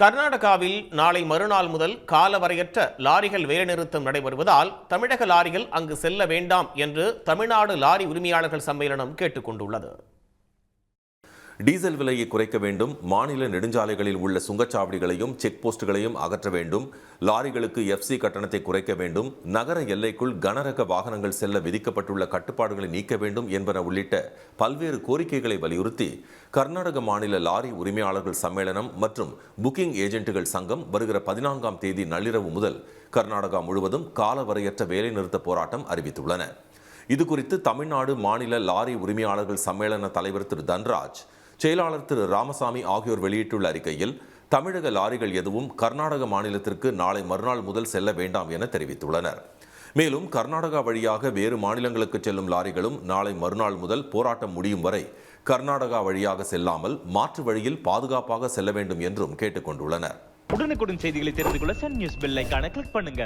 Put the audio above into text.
கர்நாடகாவில் நாளை மறுநாள் முதல் காலவரையற்ற லாரிகள் வேலைநிறுத்தம் நடைபெறுவதால் தமிழக லாரிகள் அங்கு செல்ல வேண்டாம் என்று தமிழ்நாடு லாரி உரிமையாளர்கள் சம்மேளனம் கேட்டுக் கொண்டுள்ளது. டீசல் விலையை குறைக்க வேண்டும், மாநில நெடுஞ்சாலைகளில் உள்ள சுங்கச்சாவடிகளையும் செக் போஸ்டுகளையும் அகற்ற வேண்டும், லாரிகளுக்கு எஃப்சி கட்டணத்தை குறைக்க வேண்டும், நகர எல்லைக்குள் கனரக வாகனங்கள் செல்ல விதிக்கப்பட்டுள்ள கட்டுப்பாடுகளை நீக்க வேண்டும் என்பன உள்ளிட்ட பல்வேறு கோரிக்கைகளை வலியுறுத்தி கர்நாடக மாநில லாரி உரிமையாளர்கள் சம்மேளனம் மற்றும் புக்கிங் ஏஜென்ட்டுகள் சங்கம் வருகிற 14ஆம் தேதி நள்ளிரவு முதல் கர்நாடகா முழுவதும் காலவரையற்ற வேலைநிறுத்த போராட்டம் அறிவித்துள்ளன. இதுகுறித்து தமிழ்நாடு மாநில லாரி உரிமையாளர்கள் சம்மேளன தலைவர் திரு தன்ராஜ், செயலாளர் திரு ராமசாமி ஆகியோர் வெளியிட்டுள்ள அறிக்கையில் தமிழக லாரிகள் எதுவும் கர்நாடக மாநிலத்திற்கு நாளை மறுநாள் முதல் செல்ல வேண்டாம் என தெரிவித்துள்ளனர். மேலும் கர்நாடகா வழியாக வேறு மாநிலங்களுக்கு செல்லும் லாரிகளும் நாளை மறுநாள் முதல் போராட்டம் முடியும் வரை கர்நாடகா வழியாக செல்லாமல் மாற்று வழியில் பாதுகாப்பாக செல்ல வேண்டும் என்றும் கேட்டுக் கொண்டுள்ளனர். உடனுக்குடன் செய்திகளை தெரிந்து கொள்ள சன் நியூஸ் பெல் ஐகானை கிளிக் பண்ணுங்க.